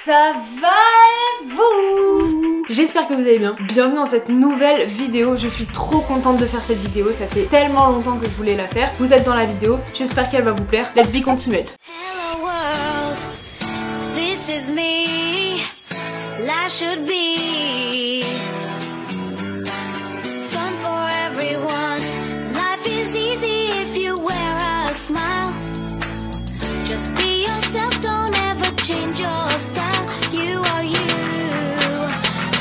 ça va vous? J'espère que vous allez bien. Bienvenue dans cette nouvelle vidéo. Je suis trop contente de faire cette vidéo. Ça fait tellement longtemps que je voulais la faire. Vous êtes dans la vidéo. J'espère qu'elle va vous plaire. Let's be continued. Hello world, this is me. Life should be fun for everyone. Life is easy if you wear a smile. Just be yourself, don't ever change your style. You are you,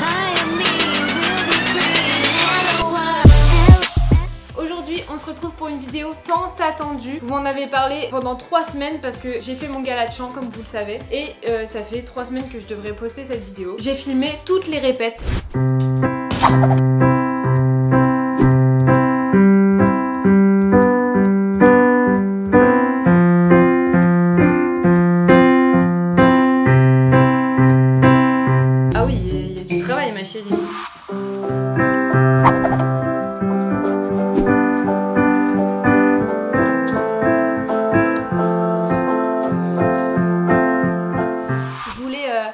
I am me, we'll be free. Hello world. Aujourd'hui, on se retrouve pour une vidéo tant attendue. Vous m'en avez parlé pendant 3 semaines parce que j'ai fait mon gala de chant comme vous le savez. Et ça fait 3 semaines que je devrais poster cette vidéo. J'ai filmé toutes les répètes. Ah oui, il y a du travail ma chérie.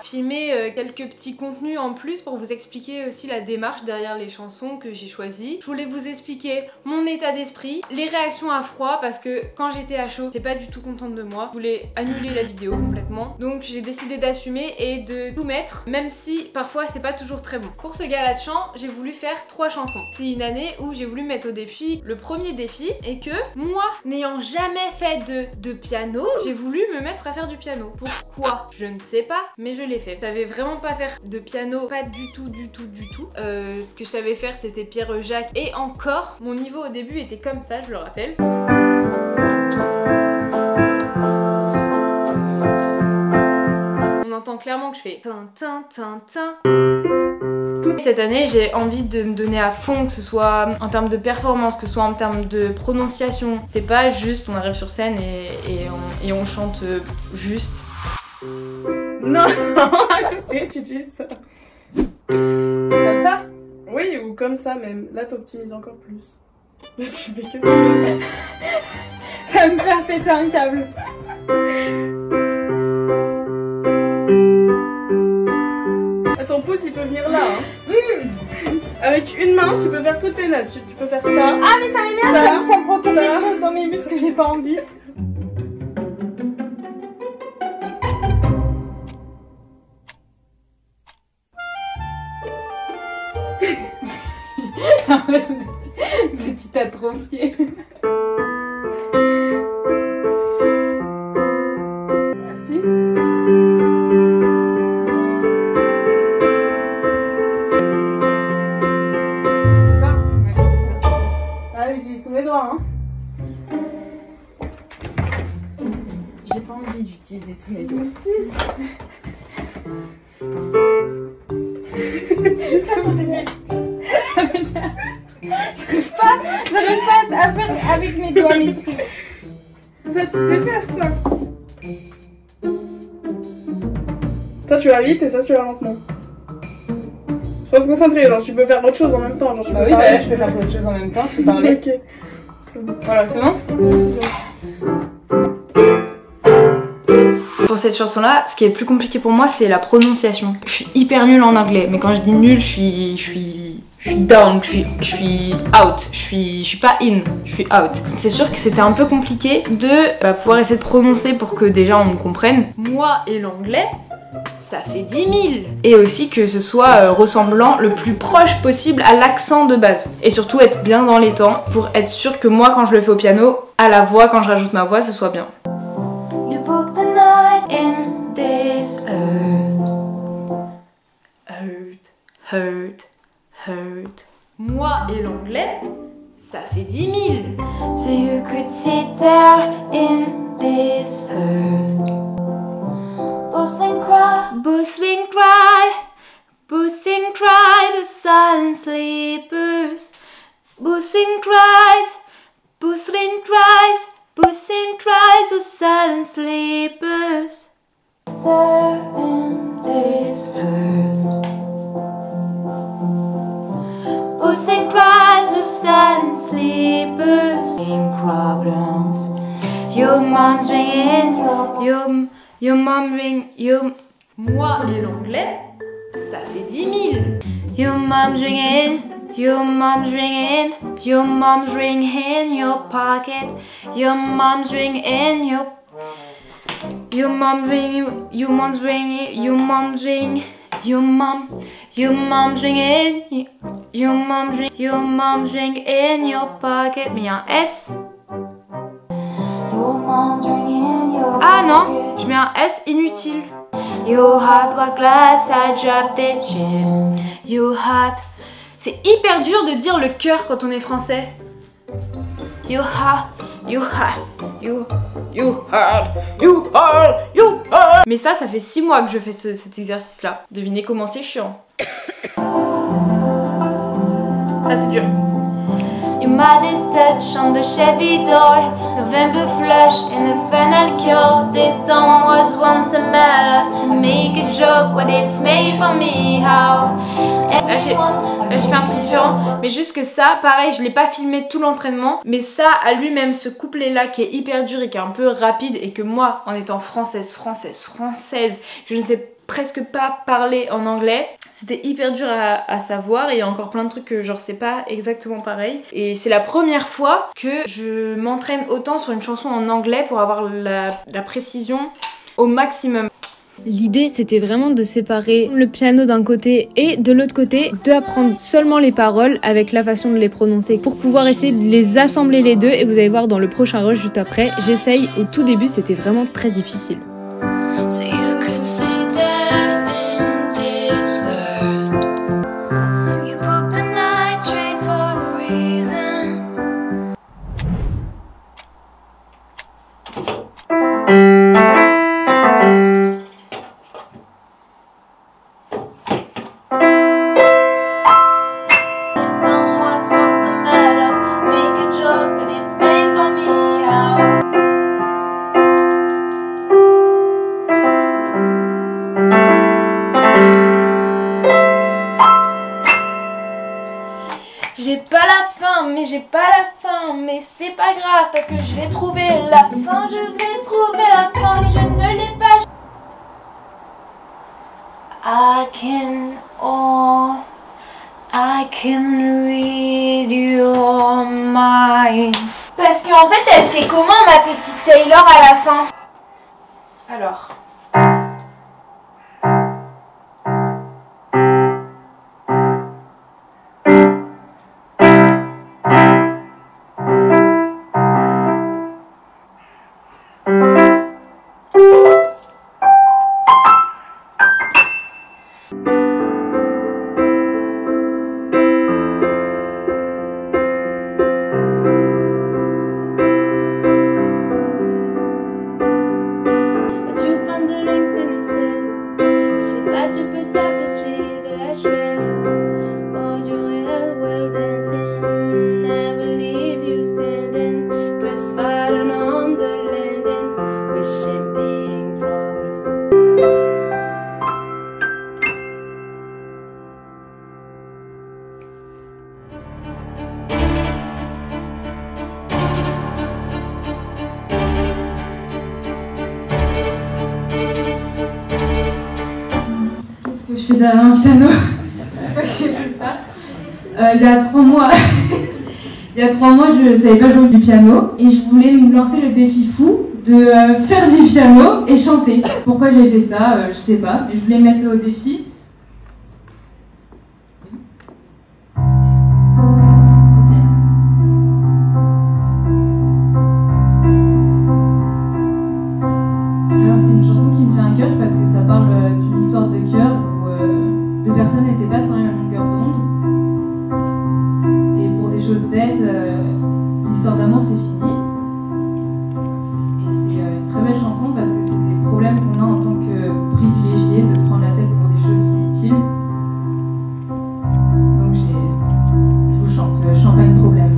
Filmer quelques petits contenus en plus pour vous expliquer aussi la démarche derrière les chansons que j'ai choisies. Je voulais vous expliquer mon état d'esprit, les réactions à froid parce que quand j'étais à chaud, j'étais pas du tout contente de moi. Je voulais annuler la vidéo complètement. Donc j'ai décidé d'assumer et de tout mettre, même si parfois c'est pas toujours très bon. Pour ce gala de chant, j'ai voulu faire 3 chansons. C'est une année où j'ai voulu mettre au défi le premier défi et que moi, n'ayant jamais fait de piano, j'ai voulu me mettre à faire du piano. Pourquoi? Je ne sais pas, mais je l'ai fait. Je savais vraiment pas faire de piano, pas du tout. Ce que je savais faire c'était Pierre Jacques et encore, mon niveau au début était comme ça, je le rappelle. On entend clairement que je fais tin tin tin tin. Cette année j'ai envie de me donner à fond, que ce soit en termes de performance, que ce soit en termes de prononciation. C'est pas juste on arrive sur scène et on chante juste. Non, arrêtez, tu dis ça. Comme ça? Oui, ou comme ça même. Là, t'optimises encore plus. Là, tu fais que ça. Ça va me faire péter un câble. Ton pouce, il peut venir là. Hein. Avec une main, tu peux faire toutes les notes. Tu peux faire ça. Ah, mais ça m'énerve, ça me prend quelque chose dans mes muscles que j'ai pas envie. J'ai l'impression de petit atrophié. Merci. Ça? Ah, j'utilise tous mes doigts, hein. J'ai pas envie d'utiliser tous mes doigts. Ça m'énerve. J'arrive pas à faire avec mes doigts mes trucs. Ça, tu sais faire ça. Ça, tu vas vite et ça, tu vas lentement. Faut se concentrer, genre tu peux faire autre chose en même temps. Genre, tu peux Oui, parler. bah je peux faire autre chose en même temps, je peux parler. Ok. Voilà, c'est bon? Pour cette chanson-là, ce qui est plus compliqué pour moi, c'est la prononciation. Je suis hyper nulle en anglais, mais quand je dis nulle, je suis down, je suis out, je suis pas in, je suis out. C'est sûr que c'était un peu compliqué de pouvoir essayer de prononcer pour que déjà on me comprenne. Moi et l'anglais, ça fait 10 000. Et aussi que ce soit ressemblant le plus proche possible à l'accent de base. Et surtout être bien dans les temps pour être sûr que moi quand je le fais au piano, à la voix, quand je rajoute ma voix, ce soit bien. You booked the night in this Hurt. Moi et l'anglais, ça fait 10 000. so you could sit there in this hurt. Bustling cry, the silent sleepers. Bustling cries, the silent sleepers. There in this hurt. Bustling cries, the silent sleepers. Problems. Your mom's ringing, your mom ring, Moi et l'anglais, ça fait 10 000. Your mom's ringing, your mom's ringing, your mom's ring in your pocket, your mom's ring in your mom's ring, your mom's ring, your mom's ring, your mom's ring in, your mom's ring in your pocket. Mais il y a un S. Ah non, je mets un S inutile. You had what glass, I dropped it, Jim. You had. C'est hyper dur de dire le cœur quand on est français. You had. Mais ça fait 6 mois que je fais cet exercice-là. Devinez comment c'est chiant. Ça c'est dur. You made this touch on the Chevy door, November flush and the final cure. This storm was once a matter, to make a joke when it's made for me. How? Là j'ai fait un truc différent, mais juste que ça, pareil, je l'ai pas filmé tout l'entraînement, mais ça à lui-même, ce couplet là qui est hyper dur et qui est un peu rapide et que moi, en étant française, je ne sais presque pas parler en anglais. C'était hyper dur à savoir et il y a encore plein de trucs que genre c'est pas exactement pareil. Et c'est la première fois que je m'entraîne autant sur une chanson en anglais pour avoir la précision au maximum. L'idée c'était vraiment de séparer le piano d'un côté et de l'autre côté d'apprendre seulement les paroles avec la façon de les prononcer pour pouvoir essayer de les assembler les deux. Et vous allez voir dans le prochain rush juste après, j'essaye. Au tout début c'était vraiment très difficile. So you could sit there in this world. You booked the night train for a reason. This town was once a matter. Make a joke, but it's made for me. How? J'ai pas la fin, mais c'est pas grave parce que je vais trouver la fin, je ne l'ai pas. I can read your mind. Parce qu'en fait, elle fait comment ma petite Taylor à la fin? Alors. Je fais derrière un piano. J'ai fait ça. Il y a 3 mois, je savais pas jouer du piano et je voulais me lancer le défi fou de faire du piano et chanter. Pourquoi j'ai fait ça, je sais pas, mais je voulais me mettre au défi. Alors c'est une chanson qui me tient à cœur parce que ça parle d'une histoire de cœur où 2 personnes n'étaient pas sur la même longueur d'onde. Et pour des choses bêtes, l'histoire d'amour c'est fini. Et c'est une très belle chanson parce que c'est des problèmes qu'on a en tant que privilégiés de se prendre la tête pour des choses inutiles. Donc je vous chante Champagne Problème.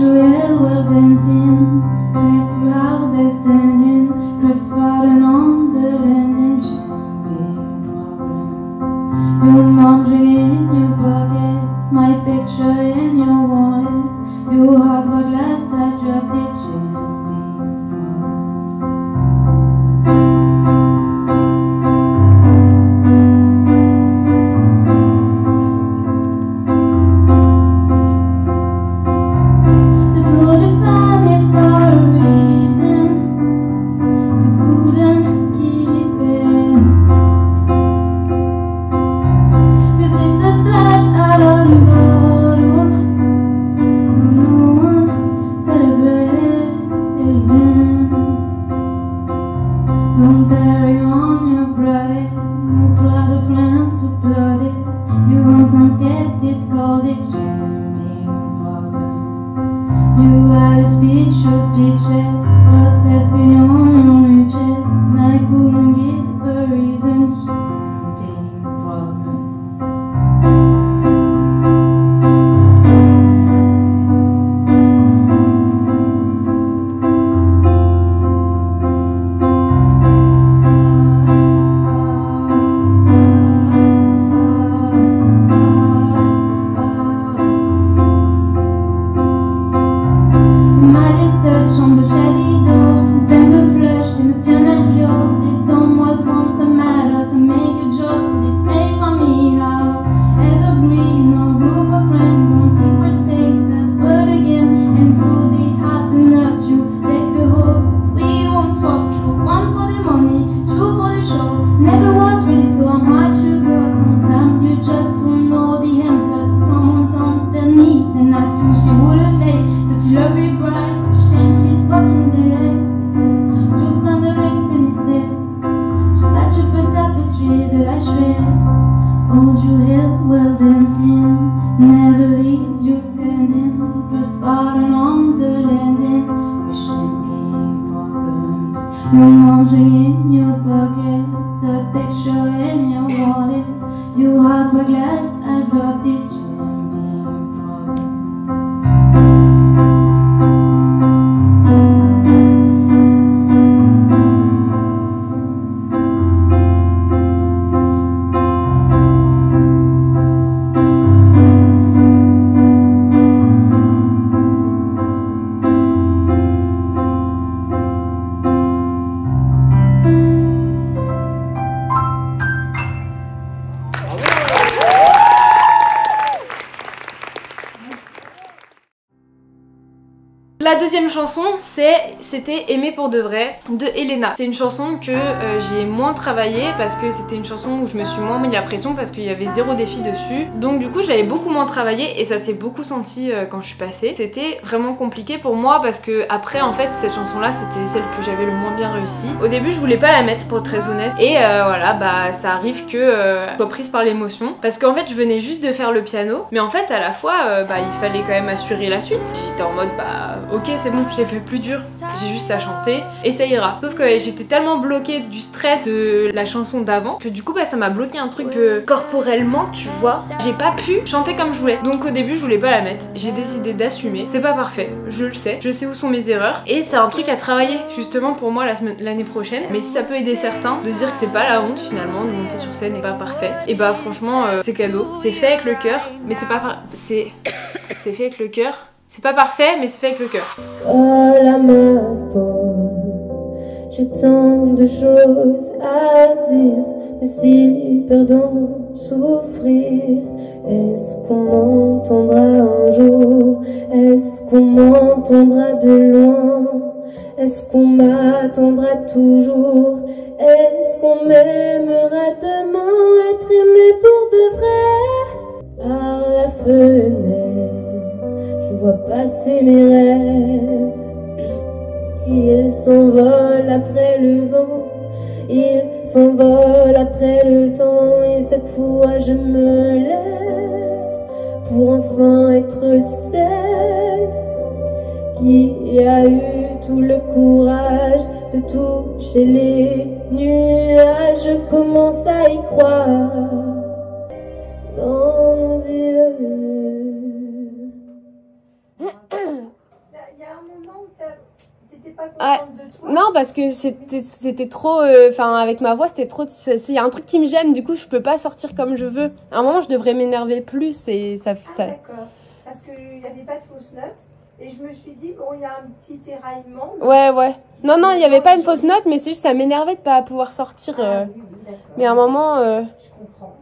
you hear well dancing, dress how they're standing, press button on the landing, champagne problem. Your mom drink in your pockets, my picture in your wallet, your heart for glass, I dropped it, champagne problem. Don't bury on your brother, no brother friends who blooded. You won't get it's called a champagne problem. You had a speech, your speeches, lost that beyond your reaches, and I couldn't give a reason. Champagne problem. On the Chevy door, November flush in the funeral cure. This dawn was once a matter to make a joke, but it's made for me how evergreen or group of friends don't think we'll say that word again, and so they have the nerve to take the hope that we won't swap. True, one for the money, true for the show. Never was ready, so I'm hard to go. Sometimes you just don't know the answer to someone's on their knees and ask you she would have made such a lovely bride. She's fucking dead, he said. Je find the rings and instead je patch up a tapestry that I shred. Hold you here while dancing, never leave you standing. Press button on the landing, with champagne problems. No laundry in your pocket, a picture in your wallet. You had my glass, I dropped it. Champagne problem. La deuxième chanson, c'était Aimer pour de vrai de Elena. C'est une chanson que j'ai moins travaillé parce que c'était une chanson où je me suis moins mis la pression parce qu'il y avait zéro défi dessus. Donc du coup je l'avais beaucoup moins travaillé et ça s'est beaucoup senti quand je suis passée. C'était vraiment compliqué pour moi parce que après en fait cette chanson là c'était celle que j'avais le moins bien réussi. Au début je voulais pas la mettre pour être très honnête et voilà bah ça arrive que je sois prise par l'émotion parce qu'en fait je venais juste de faire le piano mais en fait à la fois bah il fallait quand même assurer la suite. J'étais en mode bah ok c'est bon, je l'ai fait plus dur, j'ai juste à chanter et ça ira. Sauf que j'étais tellement bloquée du stress de la chanson d'avant que du coup bah ça m'a bloqué un truc corporellement tu vois. J'ai pas pu chanter comme je voulais. Donc au début je voulais pas la mettre, j'ai décidé d'assumer. C'est pas parfait, je le sais, je sais où sont mes erreurs et c'est un truc à travailler justement pour moi l'année prochaine. Mais si ça peut aider certains de se dire que c'est pas la honte finalement de monter sur scène et pas parfait, et bah franchement c'est cadeau, c'est fait avec le cœur mais c'est pas c'est fait avec le cœur. C'est pas parfait, mais c'est fait avec le cœur. Colle à ma peau, j'ai tant de choses à dire, mais si perdons souffrir, est-ce qu'on m'entendra un jour? Est-ce qu'on m'entendra de loin? Est-ce qu'on m'attendra toujours? Est-ce qu'on m'aimera demain? Être aimé pour de vrai? Par la fenêtre je vois passer mes rêves, ils s'envolent après le vent, ils s'envolent après le temps, et cette fois je me lève pour enfin être celle qui a eu tout le courage de toucher les nuages. Je commence à y croire dans nos yeux. t'étais pas Ah, contente de toi? non, parce que c'était trop... Enfin, avec ma voix, c'était trop... Il y a un truc qui me gêne, du coup, je peux pas sortir comme je veux. À un moment, je devrais m'énerver plus et ça... Ah, d'accord. Parce qu'il n'y avait pas de fausses notes. Et je me suis dit, bon, il y a un petit éraillement. Ouais. Non, il n'y avait pas une fausse note, mais c'est juste ça m'énervait de pas pouvoir sortir. Ah, oui, d'accord. Mais à un moment... Je comprends.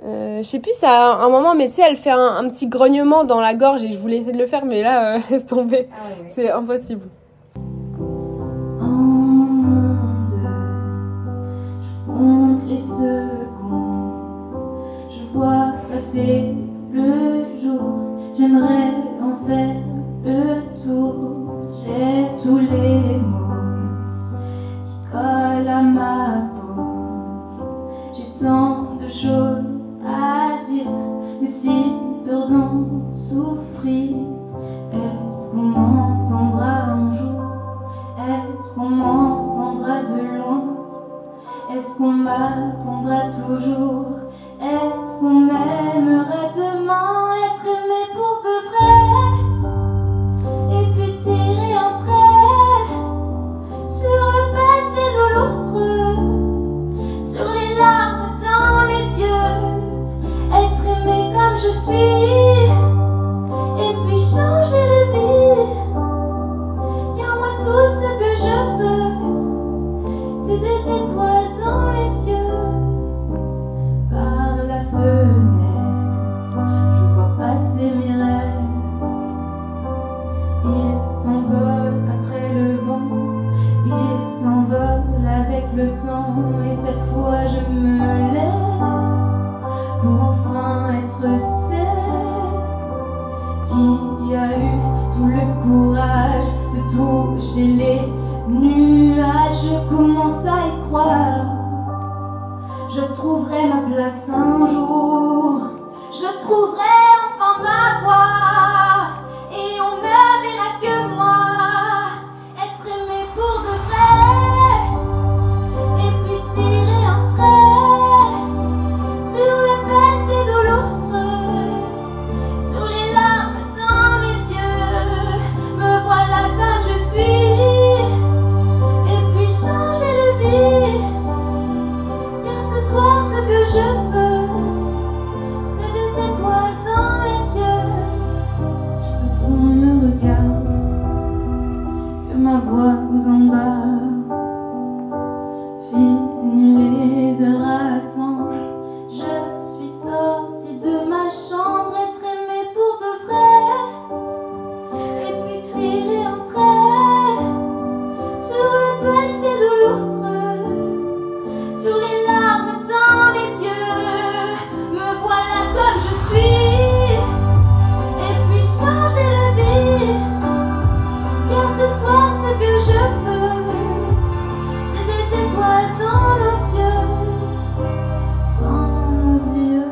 je sais plus, ça, à un moment, mais tu sais, elle fait un petit grognement dans la gorge et je voulais essayer de le faire, mais là, laisse tomber. Ah, ouais. C'est impossible. En mon monde, je compte les secondes, je vois passer le jour, j'aimerais en faire le tour, j'ai tous les mots qui collent à ma peau, j'ai tant de choses à dire, mais si peur d'en souffrir, est-ce qu'on m'entendra un jour? Est-ce qu'on m'entendra de loin? Est-ce qu'on m'attendra toujours? Est-ce qu'on m'aimerait demain? Être aimé pour de vrai? Et puis tirer un trait sur le passé douloureux, sur les larmes dans les yeux. Être aimé comme je suis, et puis changer de vie. Car moi tout ce que je veux, c'est des étoiles dans les yeux. Par la fenêtre, je vois passer mes rêves. Ils s'envolent après le vent, ils s'envolent avec le temps. Et cette fois je me lève pour enfin être celle qui a eu tout le courage de toucher les nuages. Je commence à y croire, je trouverai ma place un jour, je trouverai enfin ma voix, et on ne verra que moi, être aimé pour de vrai, et puis tirer un trait sur le passé douloureux, sur les larmes dans mes yeux. Me voilà comme je suis, et puis changer de vie. Car ce soir ce que je veux, c'est des étoiles dans les yeux. Je veux qu'on me regarde, que ma voix vous embarque. Fini les heures à attendre, je suis sortie de ma chambre. Être aimée pour de vrai, et puis tirer un trait sur le passé douloureux, sur les larmes dans les yeux. Me voilà comme je suis, et puis changer de vie. Car ce soir ce que je veux, c'est des étoiles dans nos yeux, dans nos yeux.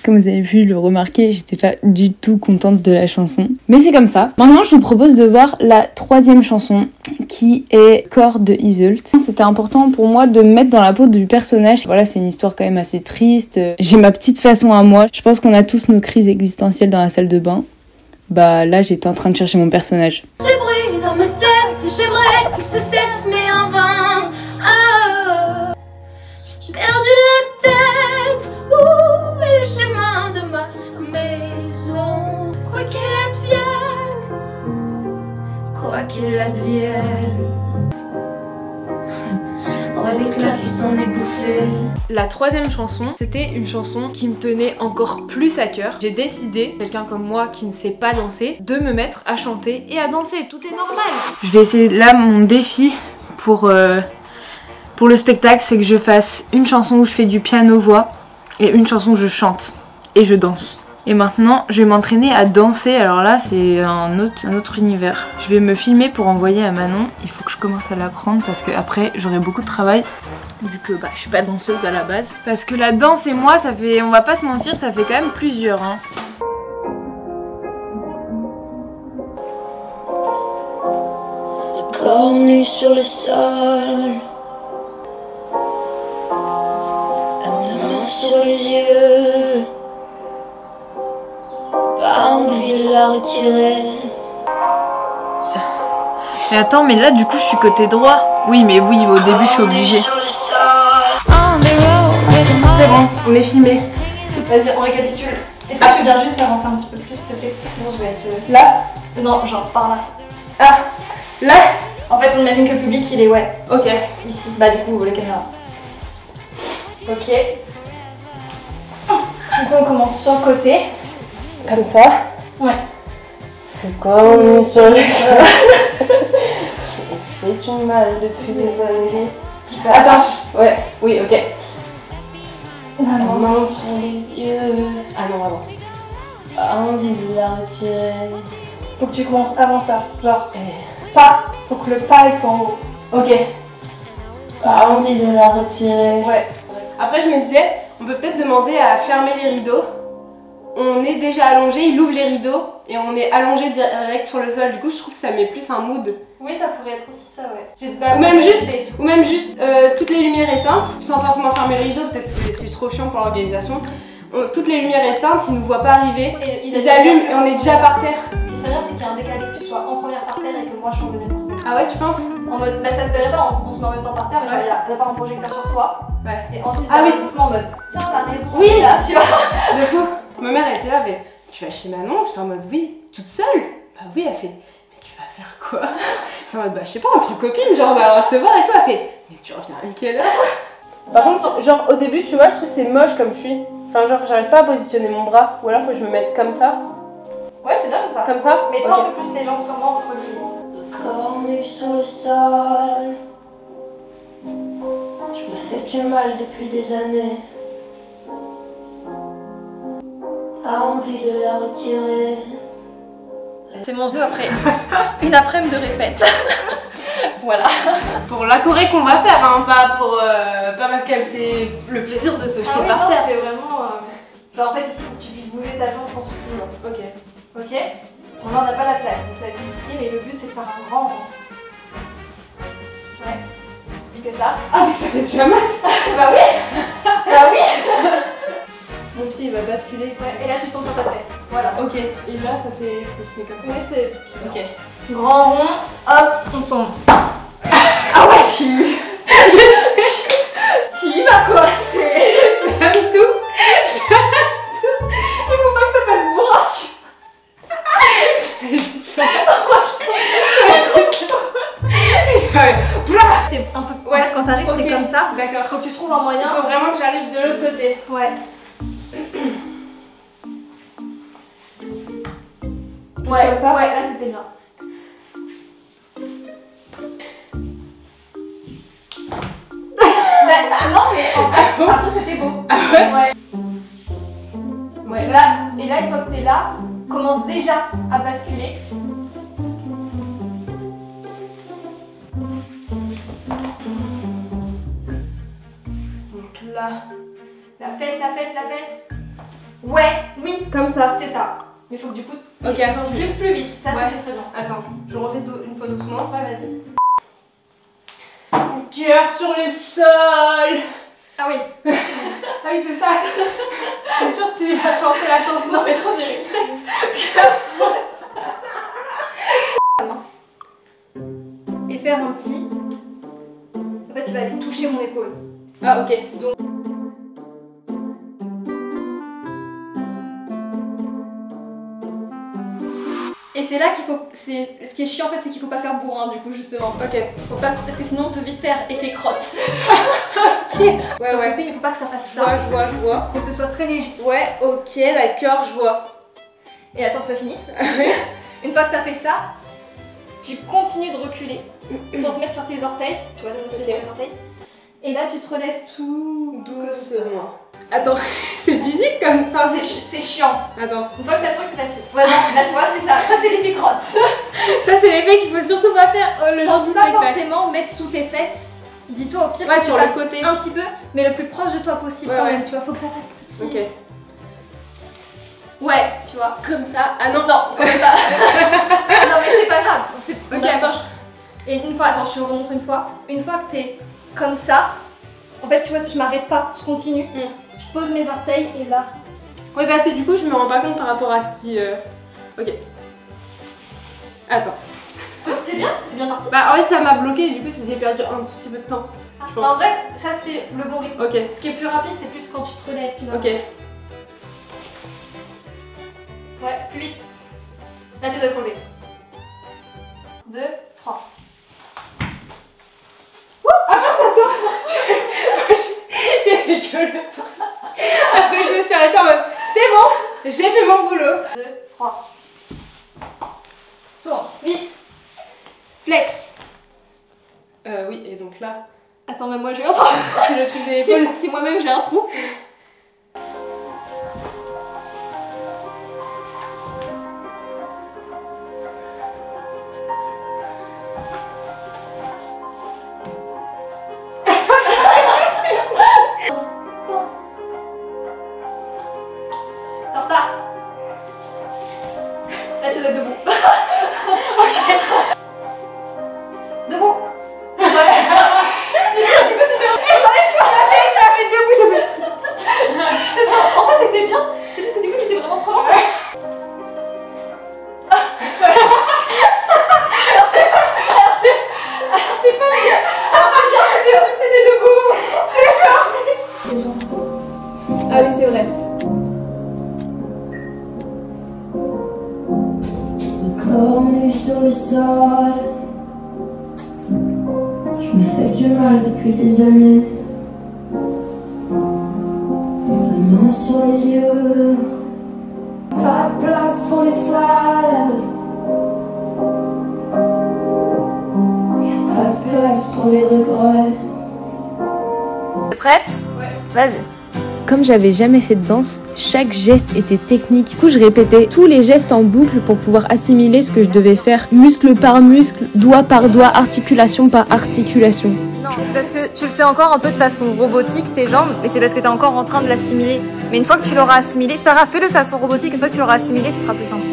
Comme vous avez pu le remarquer, j'étais pas du tout contente de la chanson. Mais c'est comme ça. Maintenant, je vous propose de voir la troisième chanson, qui est Corps de Iseult. C'était important pour moi de me mettre dans la peau du personnage. Voilà, c'est une histoire quand même assez triste. J'ai ma petite façon à moi. Je pense qu'on a tous nos crises existentielles dans la salle de bain. Bah là, j'étais en train de chercher mon personnage. Ces bruits dans ma tête, j'aimerais qu'ils se cessent, mais en vain. Ah, j'ai perdu la tête. Où est le chemin de ma maison? Quoi qu'il advienne, quoi qu'il advienne, on va d'éclat qui s'en est bouffé. La troisième chanson, c'était une chanson qui me tenait encore plus à cœur. J'ai décidé, quelqu'un comme moi qui ne sait pas danser, de me mettre à chanter et à danser. Tout est normal. Je vais essayer, là mon défi pour le spectacle, c'est que je fasse une chanson où je fais du piano-voix et une chanson où je chante et je danse. Et maintenant, je vais m'entraîner à danser. Alors là, c'est un autre univers. Je vais me filmer pour envoyer à Manon. Il faut que je commence à l'apprendre parce que après, j'aurai beaucoup de travail. Vu que je suis pas danseuse à la base. Parce que la danse et moi, ça fait, on va pas se mentir, ça fait quand même plusieurs. Hein. Le corps nu sur le sol, sur les yeux. Pas envie de la retirer. Mais attends, mais là du coup je suis côté droit. Oui, mais oui, au début je suis obligée. C'est bon, on est filmé. Vas-y, on récapitule. Est-ce que tu viens juste avancer un petit peu plus, s'il te plaît? Sinon je vais être... Là? Non, genre par là. Ah, là? En fait, on imagine que le public il est ouais. Ok. Ici. Bah du coup, les caméras. Ok. Du coup, on commence sur le côté. Comme ça. Ouais. C'est comme sur le sol. J'ai du mal depuis des années. Attends, ouais, oui, ok. La main sur les yeux. Ah non, avant. Pas envie de la retirer. Faut que tu commences avant ça. Genre, pas. Faut que le pas il soit en haut. Ok. Pas envie de la retirer. Ouais. Après, je me disais, on peut peut-être demander à fermer les rideaux. On est déjà allongé, il ouvre les rideaux et on est allongé direct sur le sol. Du coup, je trouve que ça met plus un mood. Oui, ça pourrait être aussi ça, ouais. Ou même juste toutes les lumières éteintes, sans forcément fermer le rideau, peut-être c'est trop chiant pour l'organisation. Toutes les lumières éteintes, ils nous voient pas arriver, Et ils allument et on est déjà par terre. Ce qui serait bien, c'est qu'il y a un décalé, que tu sois en première par terre et que moi je suis en deuxième par terre. Ah ouais, tu penses? En mode, bah ça se verrait pas, on se met en même temps par terre, mais genre, il y a d'abord un projecteur sur toi. Ouais. Et ensuite, Ah oui. on se met en mode, tiens, on a raison. Oui, là, tu vois. De fou. Ma mère elle était là, elle fait, tu vas chez Manon? J'étais en mode, oui, toute seule? Bah oui, elle fait, mais tu vas faire quoi? J'étais en mode, bah je sais pas, entre copines, genre on va se voir et tout. Elle fait, mais tu reviens à quelle heure? Par contre, genre au début, tu vois, je trouve que c'est moche comme je suis. Enfin, genre, j'arrive pas à positionner mon bras. Ou alors, faut que je me mette comme ça. Ouais, c'est bien comme ça. Comme ça? Mais toi, un peu plus les jambes sur moi, entre lui. Le corps nu sur le sol. Je me fais du mal depuis des années. Pas envie de la retirer. C'est mon genou après une après-midi de répète. Voilà. Pour la choré qu'on va faire, hein, pas parce qu'elle c'est le plaisir de se jeter Ah oui, par non, terre. c'est vraiment... Genre en fait, ici, faut que tu puisses bouger ta jambe sans souci. Ok. Ok. Bon, là, on n'a pas la place, donc ça va être compliqué, mais le but, c'est de faire un grand rond. Ouais. Tu fais ça. Ah mais ça fait déjà mal. Bah oui. Bah oui. Mon pied il va basculer. Ouais, et là, tu tombes sur ta fesse. Voilà. Ok, et là ça se met comme ça. Oui, c'est... Ok. Grand rond, hop, on tombe. Ah ouais, tu Tu y vas quoi? j'aime tout. Il faut pas que ça fasse bourrasque. C'est un peu... Ouais, quand t'arrives, ok. c'est comme ça. D'accord. Faut que tu trouves un moyen. Il faut vraiment que j'arrive de l'autre côté. Ouais. Ouais, Comme ça. ouais, là c'était bien. Non mais par contre c'était beau. Ah ouais? Ouais. Ouais, là, et là une fois que t'es là, commence déjà à basculer. Donc là. La fesse, la fesse, la fesse. Ouais, oui, Comme ça. c'est ça. Mais faut que du coup, Ok, attends, juste plus vite, ça Ouais. ça fait très bien. Attends, je refais une fois doucement. Ouais, vas-y. Mon cœur sur le sol. Ah oui. Ah oui, c'est ça. C'est sûr que tu vas chanter la chanson. Non mais on dirait une secte. Et faire un petit. En fait, tu vas aller toucher mon épaule. Ah ok. Donc. Et c'est là qu'il faut. Ce qui est chiant en fait, c'est qu'il faut pas faire bourrin du coup, justement. Ok. Faut pas... Parce que sinon on peut vite faire effet crotte. Ok. Sur Ouais, le ouais. côté, mais faut pas que ça fasse Je vois, ça. je vois, je vois. Faut que ce soit très léger. Ouais, ok, d'accord, je vois. Et attends, ça finit. Une fois que t'as fait ça, tu continues de reculer pour te mettre sur tes orteils. Tu vois, sur tes orteils. Et là, tu te relèves tout Doucement. Attends, c'est physique comme. Enfin, C'est chiant. Attends. Une fois que t'as le truc, c'est facile. Ouais, non, là tu vois, c'est ça. Ça, c'est l'effet crotte. Ça, c'est l'effet qu'il faut surtout pas faire le jour Pense du pas spectacle. forcément mettre sous tes fesses. Dis-toi au pire Ouais, que sur tu le passes côté. un petit peu, mais le plus proche de toi possible Ouais, quand ouais. même. Tu vois, faut que ça fasse petit. Ok. Ouais, tu vois. Comme ça. Ah non. Non, quand même pas. Non, mais c'est pas grave. Ok, attends. Et une fois, attends, je te remontre une fois. Une fois que t'es comme ça, en fait, tu vois, je m'arrête pas, je continue. Je pose mes orteils et là. Oui, parce que du coup, je me rends pas compte par rapport à ce qui. Ok. Attends. C'était bien? C'est bien parti? Bah, en fait, ça m'a bloqué et du coup, j'ai perdu un tout petit peu de temps. Je pense. En vrai, ça c'était le bon rythme. Ok. Ce qui est plus rapide, c'est plus quand tu te relèves finalement. Ok. Ouais, plus vite. Là, tu dois tomber. 2, 3. Ah mince, attends. J'ai fait que le temps. Après, je me suis arrêtée en mode c'est bon, j'ai fait mon boulot. 2, 3. Tourne, vite. Flex. Oui, et donc là. Attends, mais moi j'ai un trou. C'est le truc de l'épaule. Si moi-même j'ai un trou. T'es en retard. Là tu dois être debout. Ok. Debout. Ouais. Du coup tu t'es debout, en fait t'étais bien. C'est juste que du coup t'étais vraiment trop lente. Alors t'es pas bien. Alors c'est bien. T'étais debout. J'ai peur. Ah oui, c'est vrai. Le corps nu sur le sol, je me fais du mal depuis des années. La main sur les yeux, pas de place pour les failles. Y'a pas de place pour les regrets. T'es prête? Ouais. Vas-y. Comme j'avais jamais fait de danse, chaque geste était technique. Du coup, je répétais tous les gestes en boucle pour pouvoir assimiler ce que je devais faire, muscle par muscle, doigt par doigt, articulation par articulation. Non, c'est parce que tu le fais encore un peu de façon robotique, tes jambes, mais c'est parce que t'es encore en train de l'assimiler. Mais une fois que tu l'auras assimilé, c'est pas grave, fais-le de façon robotique, une fois que tu l'auras assimilé, ce sera plus simple.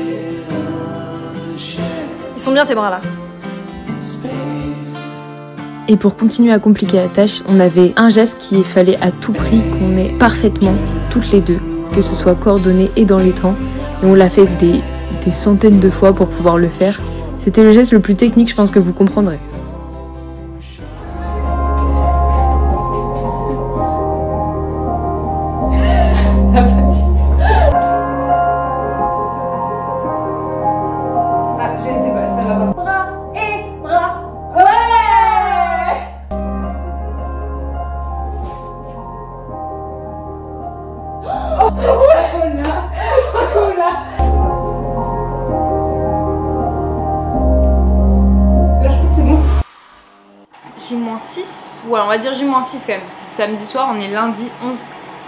Ils sont bien tes bras là. Et pour continuer à compliquer la tâche, on avait un geste qu'il fallait à tout prix qu'on ait parfaitement, toutes les deux, que ce soit coordonné et dans les temps. Et on l'a fait des centaines de fois pour pouvoir le faire. C'était le geste le plus technique, je pense que vous comprendrez. Ça va pas du tout. Ah, j'ai été pas, ça va pas. Bras et bras. Là, je crois que c'est bon. J-6, ouais, on va dire J-6 quand même, parce que c'est samedi soir, on est lundi 11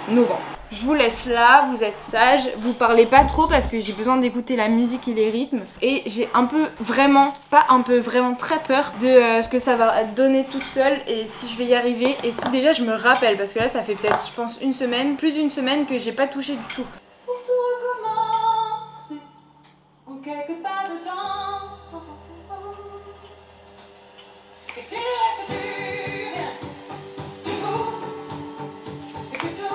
novembre. Je vous laisse là, vous êtes sages, vous parlez pas trop parce que j'ai besoin d'écouter la musique et les rythmes. Et j'ai un peu, vraiment, pas un peu, vraiment très peur de ce que ça va donner toute seule et si je vais y arriver. Et si déjà je me rappelle, parce que là ça fait peut-être, je pense, une semaine, plus d'une semaine que j'ai pas touché du tout. Pour tout recommencer, en quelque part dedans. Et s'il ne reste plus rien du tout, et que tout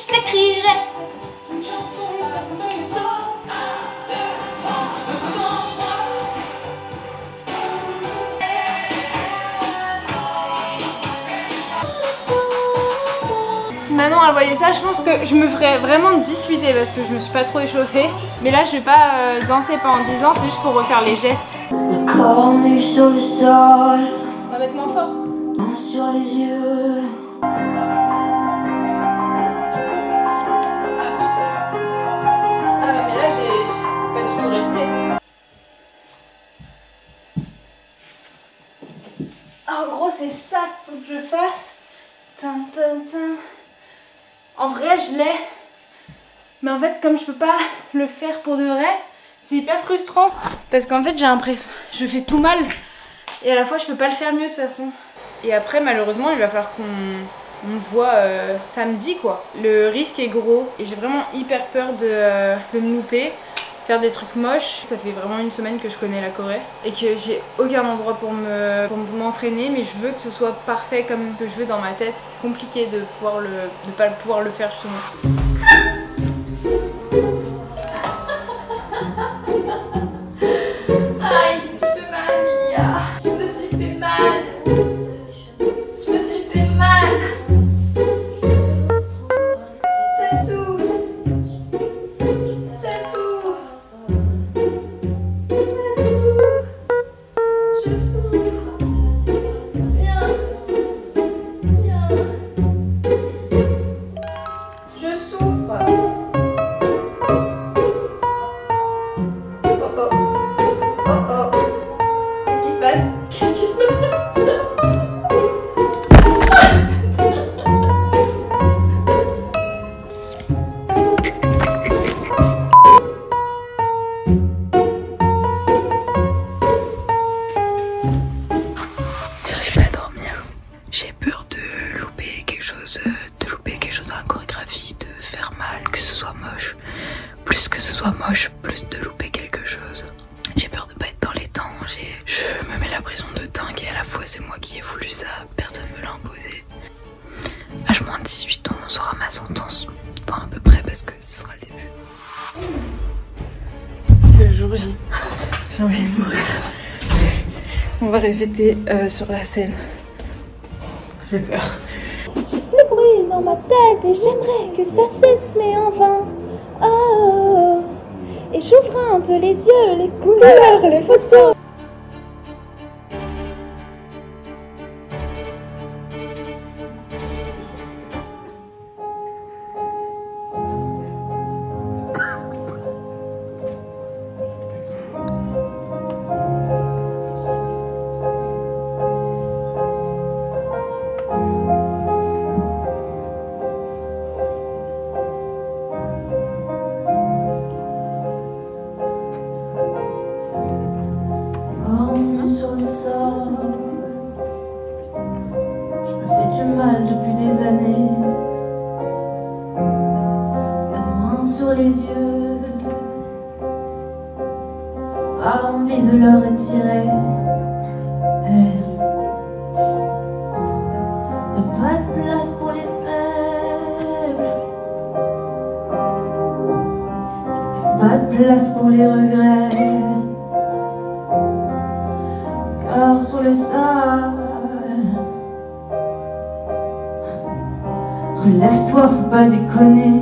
Je t'écrirai une chanson là pour le son. 1, 2, 3, recommence-moi. Si Manon elle voyait ça, je pense que je me ferais vraiment disputer parce que je me suis pas trop échauffée. Mais là je vais pas danser pendant 10 ans, c'est juste pour refaire les gestes. Le corps nu sur le sol, On va mettre moins fort. main sur les yeux. Ah ouais, mais là j'ai pas du tout révisé. En gros c'est ça qu'il faut que je fasse. Tin, tin, tin. En vrai je l'ai. Mais en fait comme je peux pas le faire pour de vrai, c'est hyper frustrant. Parce qu'en fait j'ai l'impression, je fais tout mal. Et à la fois je peux pas le faire mieux de toute façon. Et après malheureusement il va falloir qu'on le voit samedi quoi. Le risque est gros et j'ai vraiment hyper peur de me louper. faire des trucs moches. Ça fait vraiment une semaine que je connais la Corée et que j'ai aucun endroit pour m'entraîner, mais je veux que ce soit parfait comme que je veux dans ma tête. C'est compliqué de pas pouvoir le faire justement. Aïe, je me suis fait mal, Lilia. Je me suis fait mal. Je me suis fait mal. Ça s'ouvre. Ça s'ouvre. Ça s'ouvre. Je souffre. Viens. Viens. Je souffre. Oh oh. Oh oh. Qu'est-ce qui se passe? Qu'est-ce qui se passe? J'arrive pas à dormir. J'ai peur de louper quelque chose, dans la chorégraphie, de faire mal, que ce soit moche. Plus que ce soit moche, plus de louper quelque chose. J'ai peur de pas être dans les temps. Je me mets la pression de dingue et à la fois c'est moi qui ai voulu ça. Personne me l'a imposé. H-18 ans, on saura ma sentence dans à peu près parce que ce sera le début. C'est le jour J. J'ai envie de mourir. On va répéter sur la scène. J'ai peur. Je sais bruit dans ma tête et j'aimerais que ça cesse mais en vain. Oh, et j'ouvre un peu les yeux, les couleurs, les photos. Sur le sol, je me fais du mal depuis des années. La main sur les yeux, pas envie de le retirer. Y'a pas de place pour les faibles, pas de place pour les regrets. Cœur sur le sol, relève-toi, faut pas déconner.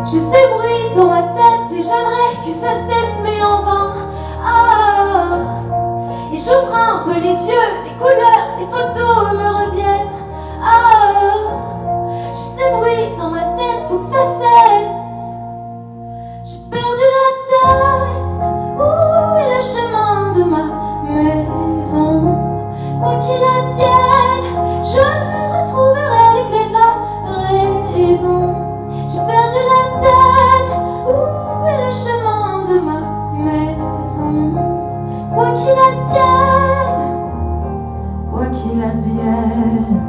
J'ai ces bruits dans ma tête et j'aimerais que ça cesse mais en vain. Ah, et j'ouvre un peu les yeux, les couleurs, les photos me reviennent. Ah, j'ai ces bruits dans ma tête, faut que ça cesse. J'ai perdu la tête. Où est le chemin de ma maison? Quoi qu'il advienne, je retrouverai les clés de la raison. J'ai perdu la tête. Où est le chemin de ma maison? Quoi qu'il advienne, quoi qu'il advienne.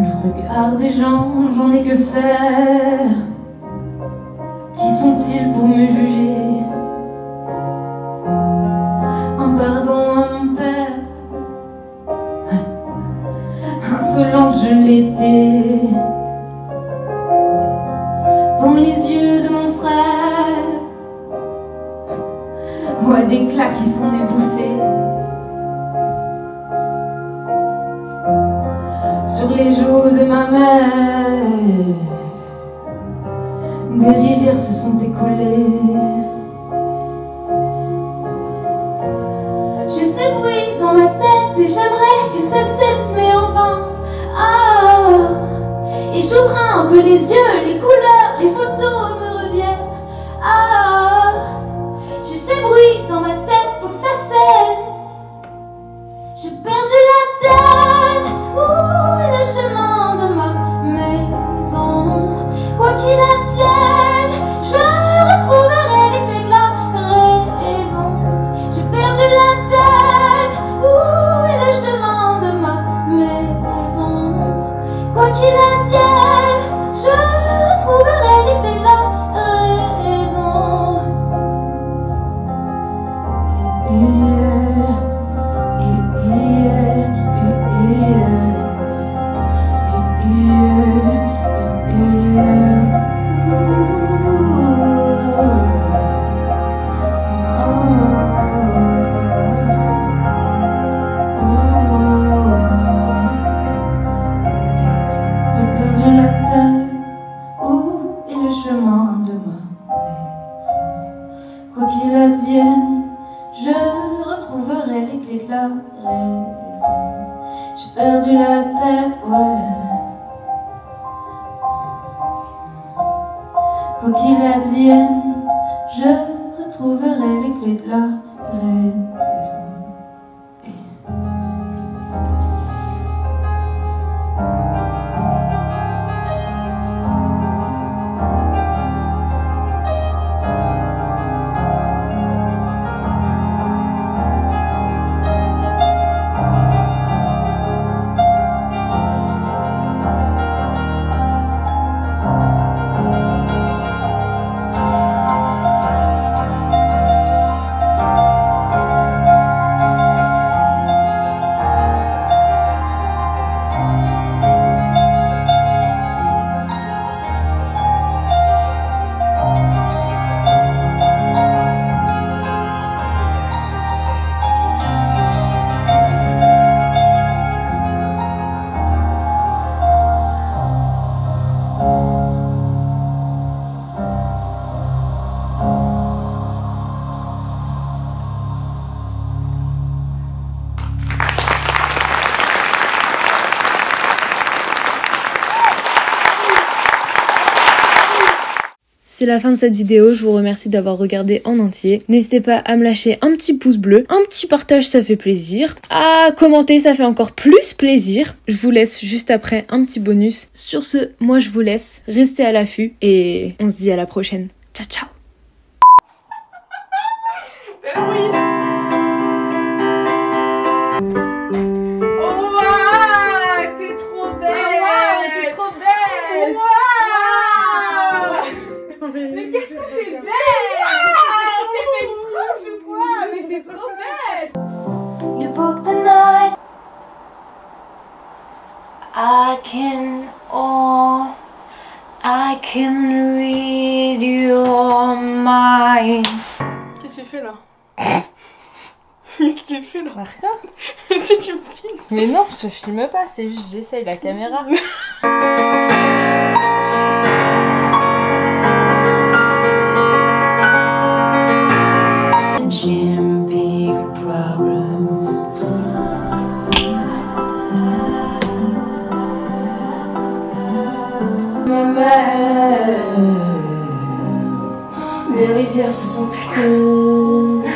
Le regard des gens, j'en ai que faire. Qui sont-ils pour me juger? Un pardon à mon père, insolente je l'étais. Dans les yeux de mon frère, voix d'éclats qui sont ébouffés. Sur les joues de ma mère, des rivières se sont écoulées. J'ai ces bruits dans ma tête et j'aimerais que ça cesse mais en vain. Ah, et j'ouvre un peu les yeux, les couleurs, les photos me reviennent. Ah, j'ai ces bruits dans ma tête, faut que ça cesse. J'ai perdu la tête. Où est le chemin de ma maison? Quoi qu'il advienne, je retrouverai les clés de la raison. J'ai perdu la tête. Où est le chemin de ma chemins de ma maison. Quoi qu'il advienne, je retrouverai les clés de la raison. J'ai perdu la tête, ouais. Quoi qu'il advienne, je retrouverai les clés de la raison. C'est la fin de cette vidéo, je vous remercie d'avoir regardé en entier. N'hésitez pas à me lâcher un petit pouce bleu, un petit partage ça fait plaisir, à commenter ça fait encore plus plaisir. Je vous laisse juste après un petit bonus. Sur ce, moi je vous laisse, restez à l'affût et on se dit à la prochaine. Ciao ciao. Mais qu'est-ce que t'es belle! T'es fait une frange ou quoi? Mais t'es trop belle! You book the night. I can read your mind. Qu'est-ce que tu fais là? Qu'est-ce que tu fais là? Rien. Si tu me filmes. Mais non, je te filme pas, c'est juste j'essaye la caméra. Champagne problems. Les rivières se sont écoulées.